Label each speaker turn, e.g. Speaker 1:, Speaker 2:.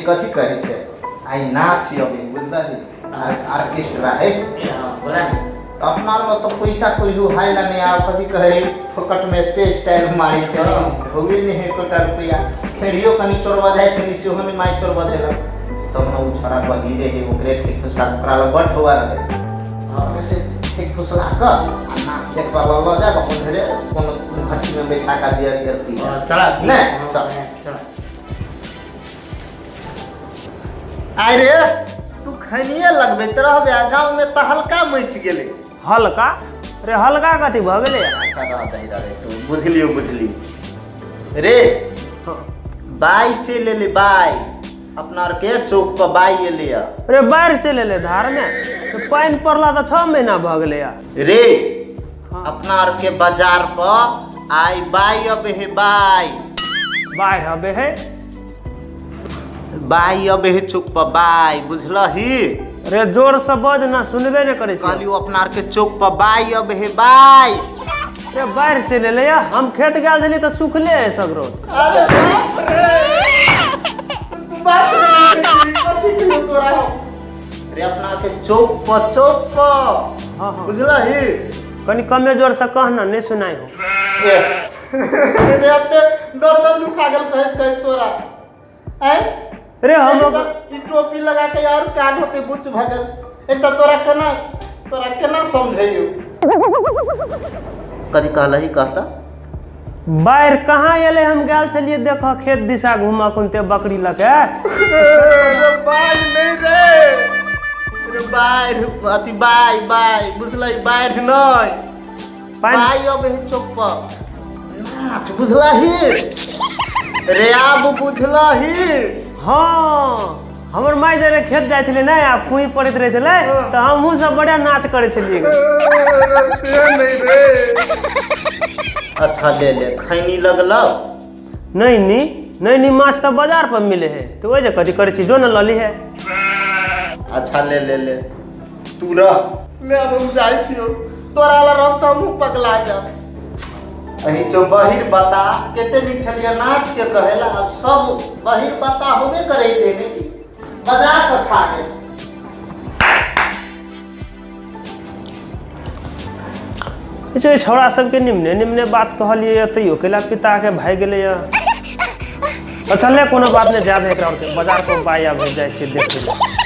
Speaker 1: कथी कहै छै आई नाच अबे बुझलही ऑर्केस्ट्रा है
Speaker 2: बोला नहीं
Speaker 1: अपना लो तो पैसा कोई हाई ला नहीं आ कथी कहे फोकट में एते स्टाइल मारी छै होबे नहीं है कोटा रुपया खेड़ियो कनी चोरवा जाय छै सेहो में माई चोरवा देला सब न उछरा बहिरे है वो ग्रेट के फुसला प्राला बट हुआ रहे हां से एक फुसला का नाच देख वाला लो जा अपन घरे कोनो घटी में बैठा का दिया पिया
Speaker 2: चला
Speaker 1: नहीं चल आय रे तू खनिए लगबे रहबे गांव में त हल्का मच गेले
Speaker 3: हल्का रे हल्का कथी भ गेले
Speaker 1: अच्छा रह दही रे तू बुझली रे बाई चले ले बाई अपना के चौक पर बाई ले
Speaker 3: रे बाहर चले ले धार में तो पानी पड़ला त 6 महीना भ गेले
Speaker 1: रे अपना के बाजार पर आई बाई अबे है बाई
Speaker 3: बाहर अबे है
Speaker 1: बाई अबे है चौक पर बाई बुझलही
Speaker 3: रे जोर से बज ना सुनबे न करे
Speaker 1: कहलियो अपना के चौक पर बाई अबे है बाई
Speaker 3: रे बाहर चले ले हम खेत गेल जनी त सुखले है सगरो
Speaker 1: अरे तू बात कथी कहियो तोरा रे अपना के चौक पर
Speaker 3: हां
Speaker 1: बुझलही
Speaker 3: कनी कमे जोर से कहना नहीं सुनाई हो
Speaker 1: रे अते दर्द दुखा गेल कह तोरा हैं
Speaker 3: रे हम
Speaker 1: ई टोपी लगा के यार कान होते बुच भगल एक तोरा केना समझैयो कदी कहलही कहता
Speaker 3: बाहर कहाँ एले हम गेल छलिए देख खेत दिशा घुमा कुनते बकरी लके
Speaker 1: बाई नहीं रे बाई अति बाई बुझलई बाई नहीं बाई अब चौक पर नाच बुझलही रे आब बुझलही
Speaker 3: हाँ हमर माई जरे खेत जाय छले ना आ कुई पड़त रहे छले त हमहु सब बड़ा नाच करे छलिए
Speaker 1: नहीं रे अच्छा ले खैनी लगलौ
Speaker 3: नहीं माछ त बाजार पर मिले है तो ओजे कथी करे छी जो न लली है
Speaker 1: अच्छा ले तू रह ले अब हम जाई छियो तोरा ला रह त हम पगला जा अही जो बहिर बता केते निक छलिया नाच के कहेला अब सब बहिर बता होबे करे देने की बजा के खा के
Speaker 3: इसे छोड़ा सब के निम्ने बात कहलिए तैयो केला पिता के भाई गेले अच्छा ले कोनो बात नहीं जाबे एकरा बाजार को बाया भेज जाय छै देख